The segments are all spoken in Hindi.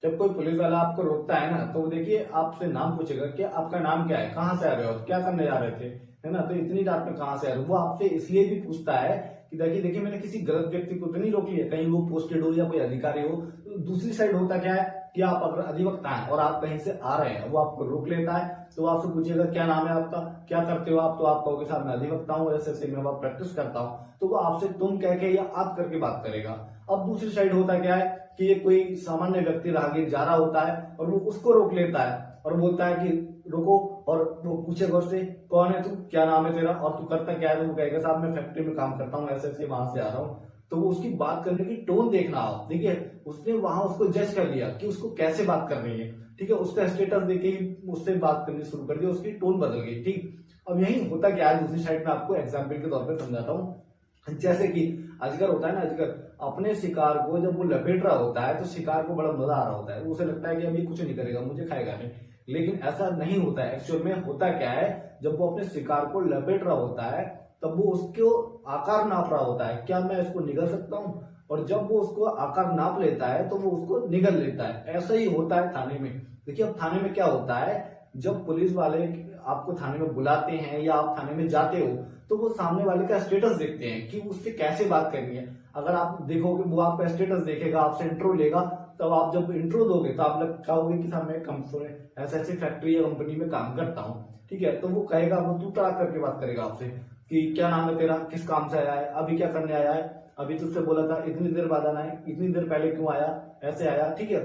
जब कोई पुलिस वाला आपको रोकता है ना, तो देखिए आपसे नाम पूछेगा कि आपका नाम क्या है, कहाँ से आ रहे हो, क्या करने जा रहे थे, है ना। तो इतनी रात में कहाँ से आ रहे हो, वो आपसे इसलिए भी पूछता है कि देखिए देखिए मैंने किसी गलत व्यक्ति को तो नहीं रोक लिया, कहीं वो पोस्टेड हो या कोई अधिकारी हो। तो दूसरी साइड होता क्या है कि आप अगर अधिवक्ता हैं और आप कहीं से आ रहे हैं, वो आपको रोक लेता है, तो आपसे पूछेगा क्या नाम है आपका, क्या करते हो आप, तो आप कहोगे साहब मैं अधिवक्ता हूँ, ऐसे में आप प्रैक्टिस करता हूँ, तो वो आपसे तुम कह के या आप करके बात करेगा। अब दूसरी साइड होता क्या है कि ये कोई सामान्य व्यक्ति राहगीर जा रहा होता है और वो उसको रोक लेता है और बोलता है कि रुको, और वो पूछेगा उससे कौन है तू, क्या नाम है तेरा और तू करता क्या है, तो वो कहेगा साहब मैं फैक्ट्री में काम करता हूँ, ऐसे वहां से आ रहा हूँ। तो वो उसकी बात करने की टोन देखना आप देखिए, उसने वहां उसको जज कर लिया कि उसको कैसे बात करनी है, ठीक है, उसका स्टेटस देके ही उससे बात करनी शुरू कर दी, उसकी टोन बदल गई। ठीक, अब यही होता क्या है, दूसरी साइड में आपको एग्जाम्पल के तौर पर समझाता हूँ। जैसे कि अजगर होता है ना, अजगर अपने शिकार को जब वो लपेट रहा होता है तो शिकार को बड़ा मजा आ रहा होता है, उसे लगता है कि अभी कुछ नहीं करेगा, मुझे खाएगा नहीं। लेकिन ऐसा नहीं होता है, एक्चुअल में होता क्या है, जब वो अपने शिकार को लपेट रहा होता है तब वो उसको आकार नाप रहा होता है, क्या मैं इसको निगल सकता हूँ, और जब वो उसको आकार नाप लेता है तो वो उसको निगल लेता है। ऐसा ही होता है थाने में। देखिए अब थाने में क्या होता है, जब पुलिस वाले आपको थाने में बुलाते हैं या आप थाने में जाते हो, तो वो सामने वाले का स्टेटस देखते हैं कि उससे कैसे बात करनी है। अगर आप देखोगे वो आपका स्टेटस देखेगा, आपसे इंट्रो लेगा, तब आप जब इंट्रो दोगे तो आप कहोगे कि साहब मैं कंपनी ऐसे ऐसे फैक्ट्री या कंपनी में काम करता हूँ, ठीक है, तो वो कहेगा, वो तू तड़ाक करके बात करेगा आपसे कि क्या नाम है तेरा, किस काम से आया है, अभी क्या करने आया है, अभी तुझसे बोला था इतनी देर बाद आना है, इतनी देर पहले क्यों आया, ऐसे आया, ठीक है।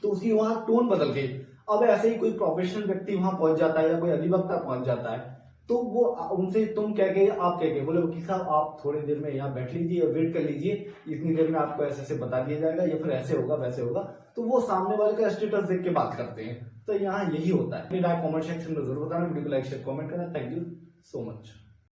तो उसकी वहां टोन बदल गई। अब ऐसे ही कोई प्रोफेशनल व्यक्ति वहां पहुंच जाता है या कोई अधिवक्ता पहुंच जाता है, तो वो उनसे तुम कह के आप कह के बोले वकील साहब आप थोड़ी देर में यहाँ बैठ लीजिए और वेट कर लीजिए, इतनी देर में आपको ऐसे ऐसे बता दिया जाएगा या फिर ऐसे होगा वैसे होगा। तो वो सामने वाले का स्टेटस देख के बात करते हैं। तो यहाँ यही होता है। मेरा कमेंट सेक्शन में जरूर बताना, वीडियो को लाइक शेयर कमेंट करना। Thank you so much.